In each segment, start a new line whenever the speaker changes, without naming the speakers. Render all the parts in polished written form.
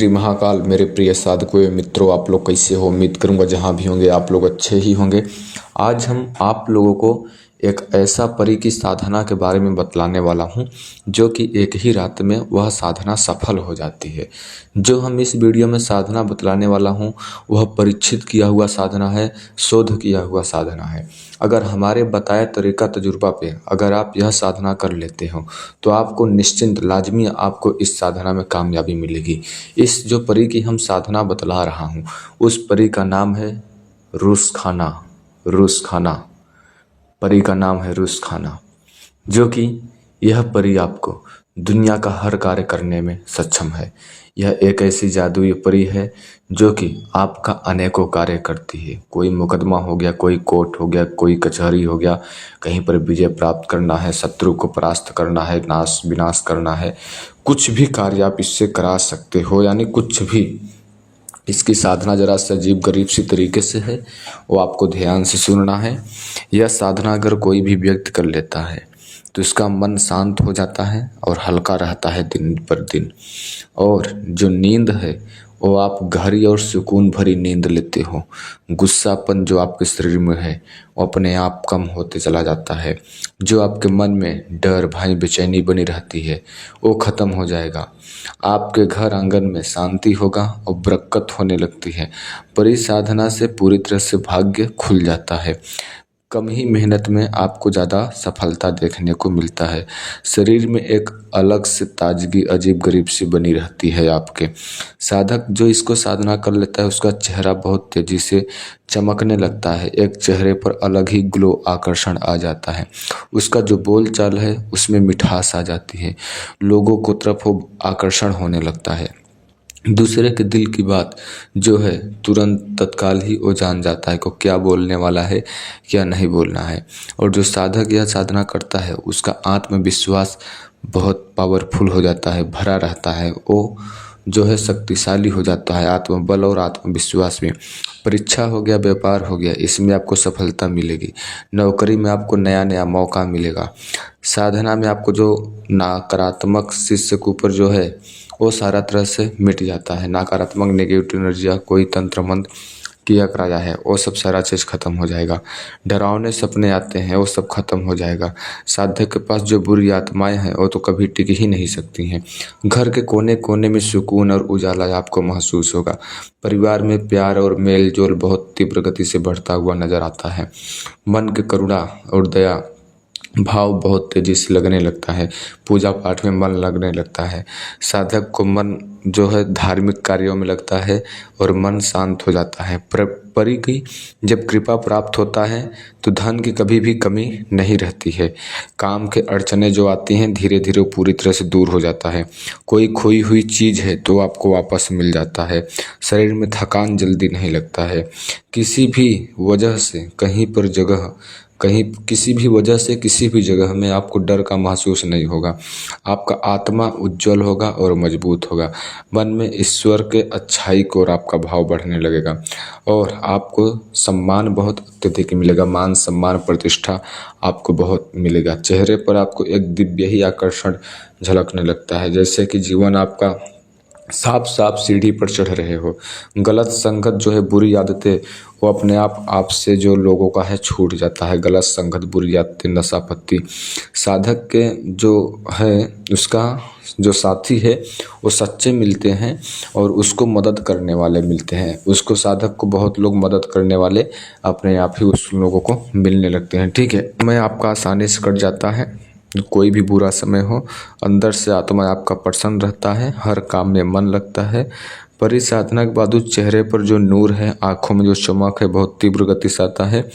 श्री महाकाल। मेरे प्रिय साधकों एवं मित्रों, आप लोग कैसे हो? उम्मीद करूंगा जहां भी होंगे आप लोग अच्छे ही होंगे। आज हम आप लोगों को एक ऐसा परी की साधना के बारे में बतलाने वाला हूं जो कि एक ही रात में वह साधना सफल हो जाती है। जो हम इस वीडियो में साधना बतलाने वाला हूं वह परीक्षित किया हुआ साधना है, शोध किया हुआ साधना है। अगर हमारे बताए तरीका तजुर्बा पे अगर आप यह साधना कर लेते हो तो आपको निश्चिंत लाजमी आपको इस साधना में कामयाबी मिलेगी। इस जो परी की हम साधना बतला रहा हूँ उस परी का नाम है रुस्खाना। रुस्खाना परी का नाम है रुस्खाना, जो कि यह परी आपको दुनिया का हर कार्य करने में सक्षम है। यह एक ऐसी जादुई परी है जो कि आपका अनेकों कार्य करती है। कोई मुकदमा हो गया, कोई कोर्ट हो गया, कोई कचहरी हो गया, कहीं पर विजय प्राप्त करना है, शत्रु को परास्त करना है, नाश विनाश करना है, कुछ भी कार्य आप इससे करा सकते हो। यानी कुछ भी। इसकी साधना जरा सा अजीब गरीब सी तरीके से है, वो आपको ध्यान से सुनना है। यह साधना अगर कोई भी व्यक्ति कर लेता है तो इसका मन शांत हो जाता है और हल्का रहता है दिन पर दिन। और जो नींद है वो आप गहरी और सुकून भरी नींद लेते हो। गुस्सापन जो आपके शरीर में है वो अपने आप कम होते चला जाता है। जो आपके मन में डर, भय, बेचैनी बनी रहती है वो खत्म हो जाएगा। आपके घर आंगन में शांति होगा और बरकत होने लगती है। परी साधना से पूरी तरह से भाग्य खुल जाता है। कम ही मेहनत में आपको ज़्यादा सफलता देखने को मिलता है। शरीर में एक अलग से ताजगी अजीब गरीब सी बनी रहती है आपके। साधक जो इसको साधना कर लेता है उसका चेहरा बहुत तेजी से चमकने लगता है। एक चेहरे पर अलग ही ग्लो, आकर्षण आ जाता है। उसका जो बोल चाल है उसमें मिठास आ जाती है। लोगों को तरफ वो आकर्षण होने लगता है। दूसरे के दिल की बात जो है तुरंत तत्काल ही वो जान जाता है को क्या बोलने वाला है, क्या नहीं बोलना है। और जो साधक यह साधना करता है उसका आत्मविश्वास बहुत पावरफुल हो जाता है, भरा रहता है। वो जो है शक्तिशाली हो जाता है आत्मबल और आत्मविश्वास में। परीक्षा हो गया, व्यापार हो गया, इसमें आपको सफलता मिलेगी। नौकरी में आपको नया नया मौका मिलेगा। साधना में आपको जो नकारात्मक शिष्य के ऊपर जो है वो सारा तरह से मिट जाता है। नकारात्मक नेगेटिव एनर्जी, कोई तंत्र मंत्र किया कराया है वो सब सारा चीज़ खत्म हो जाएगा। डरावने सपने आते हैं वो सब खत्म हो जाएगा। साधक के पास जो बुरी आत्माएं हैं वो तो कभी टिक ही नहीं सकती हैं। घर के कोने कोने में सुकून और उजाला आपको महसूस होगा। परिवार में प्यार और मेल जोल बहुत तीव्र गति से बढ़ता हुआ नजर आता है। मन के करुणा और दया भाव बहुत तेजी से लगने लगता है। पूजा पाठ में मन लगने लगता है। साधक को मन जो है धार्मिक कार्यों में लगता है और मन शांत हो जाता है। परी की जब कृपा प्राप्त होता है तो धन की कभी भी कमी नहीं रहती है। काम के अड़चने जो आती हैं धीरे धीरे पूरी तरह से दूर हो जाता है। कोई खोई हुई चीज़ है तो आपको वापस मिल जाता है। शरीर में थकान जल्दी नहीं लगता है। किसी भी वजह से किसी भी वजह से किसी भी जगह में आपको डर का महसूस नहीं होगा। आपका आत्मा उज्जवल होगा और मजबूत होगा। मन में ईश्वर के अच्छाई को और आपका भाव बढ़ने लगेगा और आपको सम्मान बहुत अत्यधिक मिलेगा। मान सम्मान प्रतिष्ठा आपको बहुत मिलेगा। चेहरे पर आपको एक दिव्य ही आकर्षण झलकने लगता है, जैसे कि जीवन आपका साफ साफ सीढ़ी पर चढ़ रहे हो। गलत संगत जो है, बुरी आदतें, वो अपने आप से जो लोगों का है छूट जाता है। गलत संगत, बुरी आदतें, नशा पत्ती। साधक के जो है उसका जो साथी है वो सच्चे मिलते हैं और उसको मदद करने वाले मिलते हैं। उसको साधक को बहुत लोग मदद करने वाले अपने आप ही उस लोगों को मिलने लगते हैं। ठीक है, मैं आपका आसानी से कट जाता है। कोई भी बुरा समय हो, अंदर से आत्मा आपका प्रसन्न रहता है, हर काम में मन लगता है। परी साधना के बाद उस चेहरे पर जो नूर है, आंखों में जो चमक है, बहुत तीव्र गति से आता है।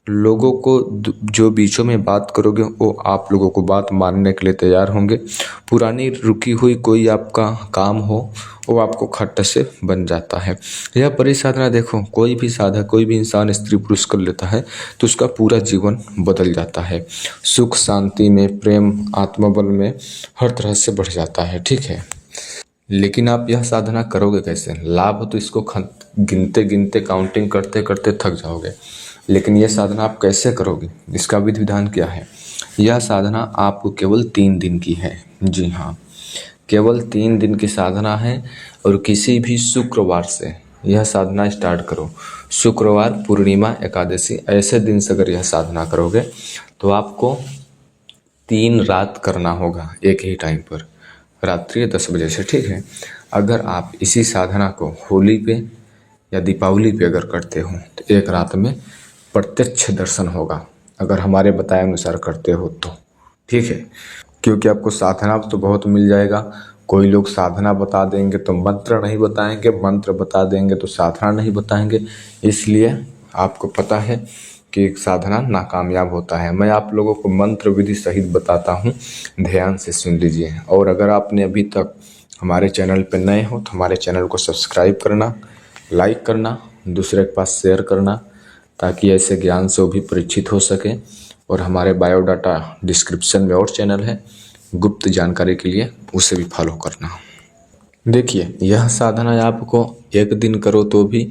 लोगों को जो बीचों में बात करोगे वो आप लोगों को बात मानने के लिए तैयार होंगे। पुरानी रुकी हुई कोई आपका काम हो वो आपको खट से बन जाता है। यह परी साधना देखो, कोई भी साधक, कोई भी इंसान स्त्री पुरुष कर लेता है तो उसका पूरा जीवन बदल जाता है। सुख शांति में, प्रेम, आत्मबल में हर तरह से बढ़ जाता है। ठीक है, लेकिन आप यह साधना करोगे कैसे? लाभ तो इसको गिनते गिनते, काउंटिंग करते करते थक जाओगे, लेकिन यह साधना आप कैसे करोगे? इसका विधि विधान क्या है? यह साधना आपको केवल 3 दिन की है। जी हाँ, केवल 3 दिन की साधना है। और किसी भी शुक्रवार से यह साधना स्टार्ट करो। शुक्रवार, पूर्णिमा, एकादशी ऐसे दिन से अगर यह साधना करोगे तो आपको 3 रात करना होगा एक ही टाइम पर, रात्रि 10 बजे से, ठीक है। अगर आप इसी साधना को होली पे या दीपावली पे अगर करते हो तो एक रात में प्रत्यक्ष दर्शन होगा, अगर हमारे बताए अनुसार करते हो तो, ठीक है। क्योंकि आपको साधना तो बहुत मिल जाएगा। कोई लोग साधना बता देंगे तो मंत्र नहीं बताएंगे, मंत्र बता देंगे तो साधना नहीं बताएंगे। इसलिए आपको पता है कि साधना नाकामयाब होता है। मैं आप लोगों को मंत्र विधि सहित बताता हूँ, ध्यान से सुन लीजिए। और अगर आपने अभी तक हमारे चैनल पर नए हो तो हमारे चैनल को सब्सक्राइब करना, लाइक करना, दूसरे के पास शेयर करना, ताकि ऐसे ज्ञान से वो भी परिचित हो सके। और हमारे बायोडाटा डिस्क्रिप्शन में और चैनल है गुप्त जानकारी के लिए, उसे भी फॉलो करना। देखिए, यह साधना आपको 1 दिन करो तो भी,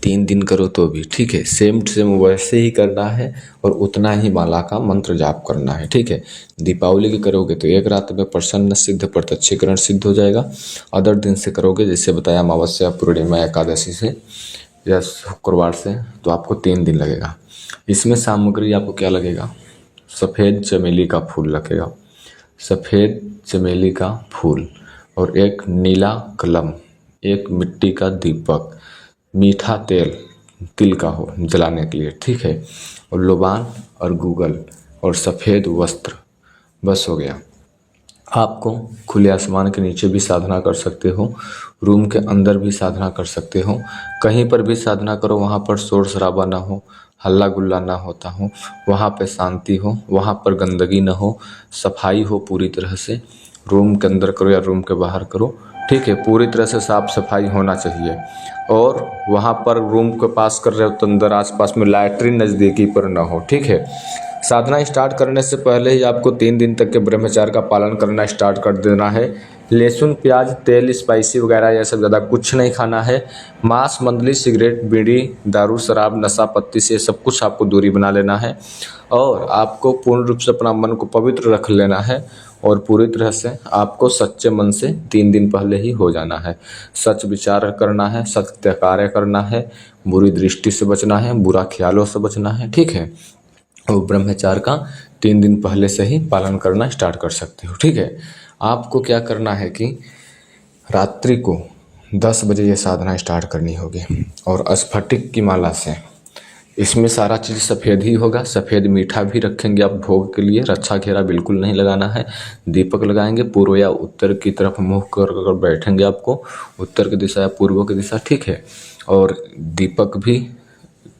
3 दिन करो तो भी, ठीक है, सेम टू सेम वैसे ही करना है और उतना ही माला का मंत्र जाप करना है, ठीक है। दीपावली की करोगे तो एक रात में प्रसन्न सिद्ध प्रत्यक्षीकरण सिद्ध हो जाएगा। अदर दिन से करोगे, जैसे बताया अमावस्या, पूर्णिमा, एकादशी से या शुक्रवार से, तो आपको 3 दिन लगेगा। इसमें सामग्री आपको क्या लगेगा? सफ़ेद चमेली का फूल लगेगा, सफ़ेद चमेली का फूल, और एक नीला कलम, एक मिट्टी का दीपक, मीठा तेल तिल का हो जलाने के लिए, ठीक है, और लोबान और गूगल और सफ़ेद वस्त्र, बस हो गया। आपको खुले आसमान के नीचे भी साधना कर सकते हो, रूम के अंदर भी साधना कर सकते हो, कहीं पर भी साधना करो, वहाँ पर शोर शराबा ना हो, हल्ला गुल्ला ना होता हो, वहाँ पे शांति हो, वहाँ पर गंदगी ना हो, सफाई हो पूरी तरह से। रूम के अंदर करो या रूम के बाहर करो, ठीक है, पूरी तरह से साफ सफाई होना चाहिए। और वहाँ पर रूम के पास कर रहे हो तो अंदर आसपास में लैट्रिन नज़दीकी पर ना हो, ठीक है। साधना स्टार्ट करने से पहले ही आपको 3 दिन तक के ब्रह्मचार्य का पालन करना स्टार्ट कर देना है। लहसुन, प्याज, तेल, स्पाइसी वगैरह यह सब ज़्यादा कुछ नहीं खाना है। मांस, मंडली, सिगरेट, बीड़ी, दारू, शराब, नशा पत्ती से सब कुछ आपको दूरी बना लेना है। और आपको पूर्ण रूप से अपना मन को पवित्र रख लेना है। और पूरी तरह से आपको सच्चे मन से 3 दिन पहले ही हो जाना है। सच विचार करना है, सत्य कार्य करना है, बुरी दृष्टि से बचना है, बुरा ख्यालों से बचना है, ठीक है। और ब्रह्मचार्य का 3 दिन पहले से ही पालन करना स्टार्ट कर सकते हो, ठीक है। आपको क्या करना है कि रात्रि को 10 बजे ये साधना स्टार्ट करनी होगी। और स्फटिक की माला से, इसमें सारा चीज़ सफ़ेद ही होगा, सफ़ेद मीठा भी रखेंगे आप भोग के लिए, रक्षा घेरा बिल्कुल नहीं लगाना है। दीपक लगाएंगे, पूर्व या उत्तर की तरफ मुँह कर बैठेंगे, आपको उत्तर की दिशा या पूर्व की दिशा, ठीक है। और दीपक भी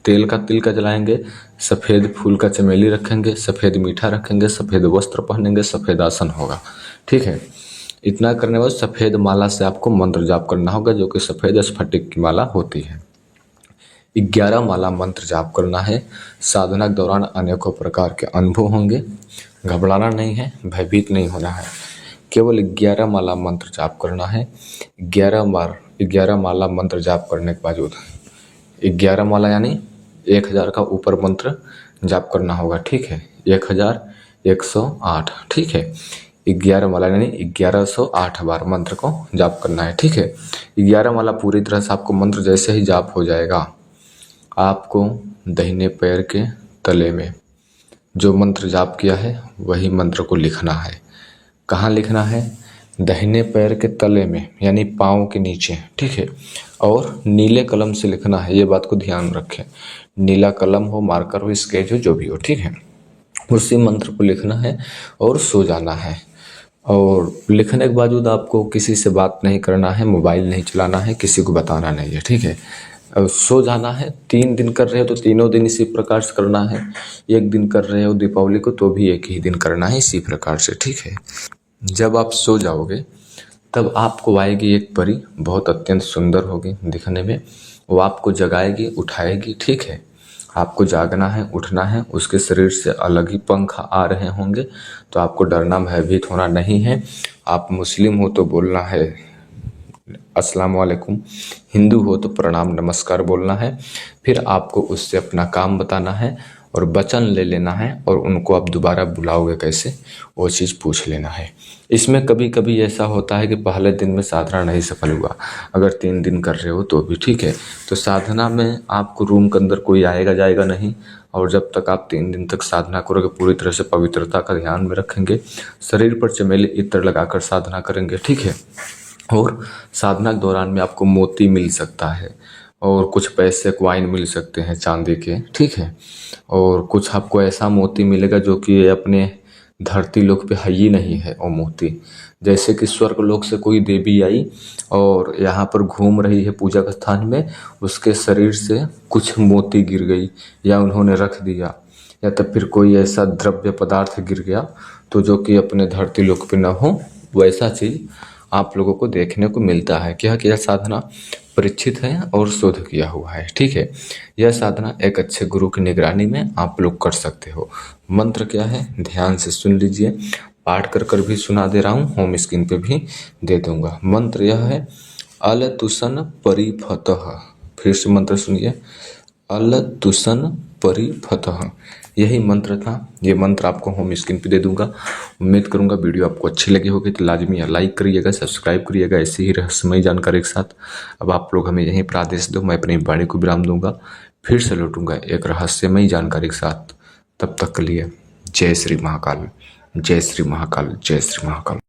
तेल का तिल का जलाएंगे, सफ़ेद फूल का चमेली रखेंगे, सफ़ेद मीठा रखेंगे, सफ़ेद वस्त्र पहनेंगे, सफ़ेद आसन होगा, ठीक है। इतना करने के बाद सफ़ेद माला से आपको मंत्र जाप करना होगा, जो कि सफ़ेद स्फटिक की माला होती है। 11 माला मंत्र जाप करना है। साधना के दौरान अनेकों प्रकार के अनुभव होंगे, घबराना नहीं है, भयभीत नहीं होना है। केवल 11 माला मंत्र जाप करना है। 11 माला मंत्र जाप करने के बावजूद 11 माला यानी 1000 का ऊपर मंत्र जाप करना होगा, ठीक है। 1108, ठीक है। 11 माला यानी 1108 बार मंत्र को जाप करना है, ठीक है। 11 माला पूरी तरह से आपको मंत्र जैसे ही जाप हो जाएगा, आपको दाहिने पैर के तले में जो मंत्र जाप किया है वही मंत्र को लिखना है। कहाँ लिखना है? दाहिने पैर के तले में, यानी पाँव के नीचे, ठीक है। और नीले कलम से लिखना है, ये बात को ध्यान रखें। नीला कलम हो, मार्कर हो, स्केच हो, जो भी हो, ठीक है। उसी मंत्र को लिखना है और सो जाना है। और लिखने के बावजूद आपको किसी से बात नहीं करना है, मोबाइल नहीं चलाना है, किसी को बताना नहीं है, ठीक है। सो जाना है। 3 दिन कर रहे हो तो तीनों दिन इसी प्रकार से करना है। 1 दिन कर रहे हो दीपावली को तो भी 1 ही दिन करना है, इसी प्रकार से, ठीक है। जब आप सो जाओगे तब आपको आएगी एक परी, बहुत अत्यंत सुंदर होगी दिखने में। वो आपको जगाएगी, उठाएगी, ठीक है। आपको जागना है, उठना है। उसके शरीर से अलग ही पंख आ रहे होंगे, तो आपको डरना, भयभीत होना नहीं है। आप मुस्लिम हो तो बोलना है अस्सलाम वालेकुम, हिंदू हो तो प्रणाम नमस्कार बोलना है। फिर आपको उससे अपना काम बताना है और वचन ले लेना है और उनको आप दोबारा बुलाओगे कैसे, वो चीज़ पूछ लेना है। इसमें कभी कभी ऐसा होता है कि पहले दिन में साधना नहीं सफल हुआ, अगर 3 दिन कर रहे हो तो भी ठीक है। तो साधना में आपको रूम के अंदर कोई आएगा जाएगा नहीं, और जब तक आप 3 दिन तक साधना करोगे पूरी तरह से पवित्रता का ध्यान में रखेंगे, शरीर पर चमेली इत्र लगाकर साधना करेंगे, ठीक है। और साधना के दौरान में आपको मोती मिल सकता है और कुछ पैसे क्वाइन मिल सकते हैं चांदी के, ठीक है। और कुछ आपको ऐसा मोती मिलेगा जो कि अपने धरती लोक पे है ही नहीं है वो मोती। जैसे कि स्वर्ग लोक से कोई देवी आई और यहाँ पर घूम रही है पूजा के स्थान में, उसके शरीर से कुछ मोती गिर गई या उन्होंने रख दिया, या तब फिर कोई ऐसा द्रव्य पदार्थ गिर गया तो जो कि अपने धरती लोक पे न हो, वैसा चीज़ आप लोगों को देखने को मिलता है। क्या यह साधना परीक्षित है और शोध किया हुआ है, ठीक है। यह साधना एक अच्छे गुरु की निगरानी में आप लोग कर सकते हो। मंत्र क्या है, ध्यान से सुन लीजिए, पाठ कर कर भी सुना दे रहा हूँ, होम स्क्रीन पे भी दे दूंगा। मंत्र यह है, अल तुसन परिफतः। फिर से मंत्र सुनिए, अल तुसन परिफतः। यही मंत्र था। ये मंत्र आपको होम स्क्रीन पे दे दूंगा। उम्मीद करूंगा वीडियो आपको अच्छी लगी होगी, तो लाजमी लाइक करिएगा, सब्सक्राइब करिएगा ऐसी ही रहस्यमयी जानकारी के साथ। अब आप लोग हमें यहीं पर आदेश दो, मैं अपनी वाणी को विराम दूंगा, फिर से लौटूंगा एक रहस्यमयी जानकारी के साथ। तब तक के लिए जय श्री महाकाल, जय श्री महाकाल, जय श्री महाकाल।